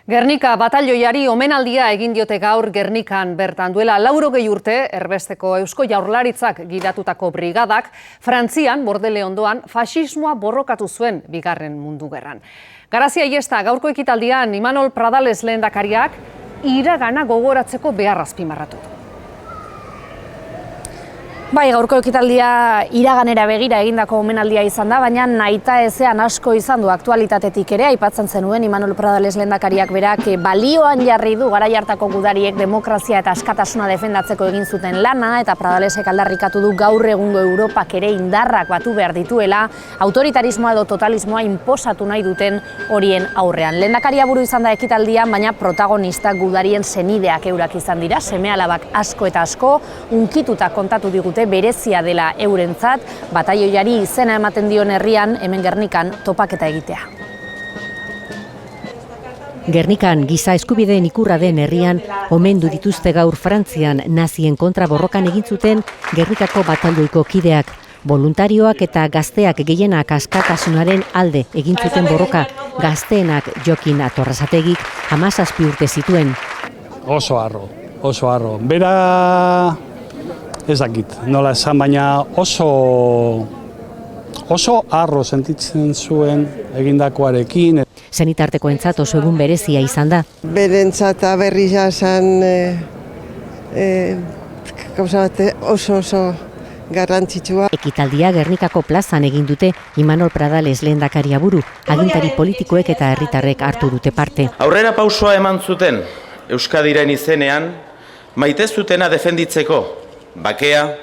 Gernika batalioiari omenaldia egin diote gaur Gernikan bertan duela 80 urte erbesteko Eusko Jaurlaritzak gidatutako brigadak Frantzian Bordeleondoan faxismoa borrokatu zuen Bigarren Mundu Gerran. Garazia Iesta gaurko ekitaldian Imanol Pradales lehendakariak iragana gogoratzeko beharra azpimarratu. Bai, gaurko ekitaldia iraganera begira egindako omenaldia izan da, baina nahita ezean asko izan du aktualitatetik ere, aipatzen zenuen Imanol Pradales lehendakariak berak balioan jarri du garai hartako gudariek demokrazia eta askatasuna defendatzeko egin zuten lana, eta Pradalesek aldarrikatu du gaur egungo Europak ere indarrak batu behar dituela, autoritarismoa edo totalismoa inposatu nahi duten horien aurrean. Lehendakaria buru izan da ekitaldian, baina protagonista gudarien senideak eurak izan dira, seme-alabak asko eta asko, unkituta kontatu digute berezia dela eurentzat, batalioiari izena ematen dion herrian, hemen Gernikan topaketa egitea. Gernikan giza eskubideen ikurra den herrian omendu dituzte gaur Frantzian nazien kontra borrokan egin zuten Gernikako batalioiko kideak. Voluntarioak eta gazteak gehienak askatasunaren alde egin zuten borroka, gazteenak Jokin Atorrasategik 17 urte zituen. Oso harro. Bera ez dakit, nola esan, baina oso harro sentitzen zuen egindakoarekin. Senitartekoentzat oso egun berezia izan da. Berentzat berri jasan oso garrantzitsua. Ekitaldia Gernikako plazan egin dute Imanol Pradales lehendakaria buru, agintari politikoek eta herritarrek hartu dute parte. Aurrera pausoa eman zuten Euskadiren izenean, maite zutena defenditzeko, bakea,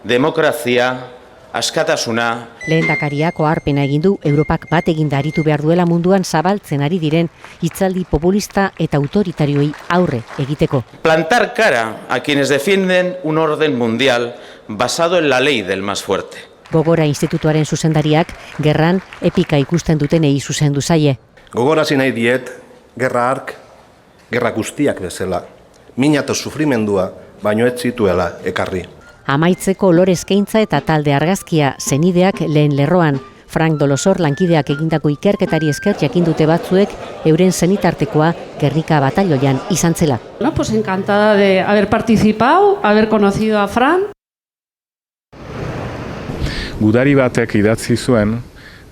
demokrazia, askatasuna. Lehendakariak oharpena egin du Europak bat eginda aritu behar duela munduan zabaltzen ari diren hitzaldi populista eta autoritarioei aurre egiteko. Plantar cara a quienes defienden un orden mundial basado en la ley del más fuerte. Gogora Institutuaren zuzendariak gerran epika ikusten dutenei zuzendu zaie. Gogorazi nahi diet, gerra hark, gerra guztiak bezala, mina eta sufrimendua baino ez zituela ekarri. Amaitzeko lore eskaintza eta talde argazkia senideak lehen lerroan. Frank Dolosor lankideak egindako ikerketari esker jakin dute batzuek euren senitartekoa Gernika batalioian izan zela. Pues encantada de haber participado, haber conocido a Fran. Gudari batek idatzi zuen,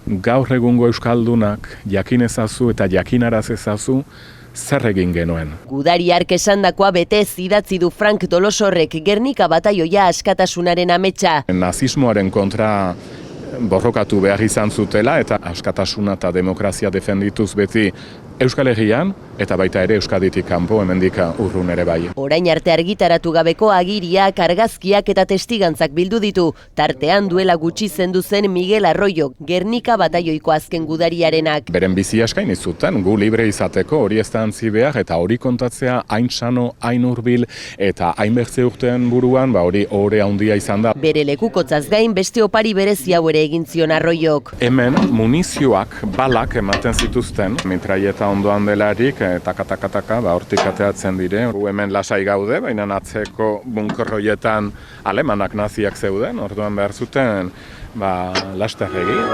gaur egungo euskaldunak jakin ezazu eta jakinaraz ezazu zer egin genuen. Gudari hark esandakoa betez idatzi du Frank Dolosorrek Gernika batalioia askatasunaren ametsa. Nazismoaren kontra borrokatu behar izan zutela eta askatasuna eta demokrazia defendituz beti Euskal Herrian eta baita ere Euskaditik kanpo hemendik urrun ere bai. Orain arte argitaratu gabeko agiriak, argazkiak eta testigantzak bildu ditu. Tartean duela gutxi zendu zen Miguel Arroyo, Gernika batalioiko azken gudariarenak. Beren bizia eskaini zuten, gu libre izateko hori ez da antzi behar eta hori kontatzea hain sano, hain hurbil eta hain bertze urtean buruan, hori ohore handia izan da. Bere lekukotzaz gain beste opari berezi hau ere egin zion Arroyok. Hemen munizioak, balak ematen zituzten, mitraieta ondoan delarik, taka, hortik ateatzen dire. Hemen lasai gaude, baina atzeko bunkerroietan alemanak naziak zeuden, orduan behar zuten, laster egin.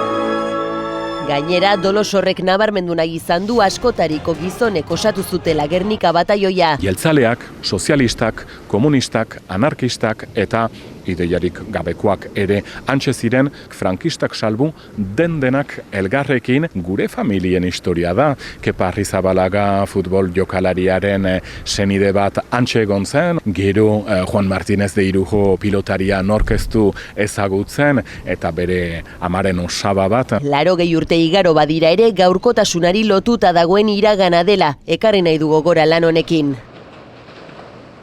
Gainera, Dolosorrek nabarmendu nahi izan du askotariko gizonek osatu zutela Gernika batalioia. Jeltzaleak, sozialistak, komunistak, anarkistak eta ideiarik gabekoak ere antxe ziren frankistak salbu denak elgarrekin gure familien historia da. Kepa Arrizabalaga futbol jokalariaren senide bat antxe egon zen, gero Juan Martínez de Irujo pilotaria norkeztu ezagutzen eta bere amaren osaba bat. 80 urte igaro badira ere gaurkotasunari lotuta dagoen iragana dela, ekarri nahi du gogora lan honekin.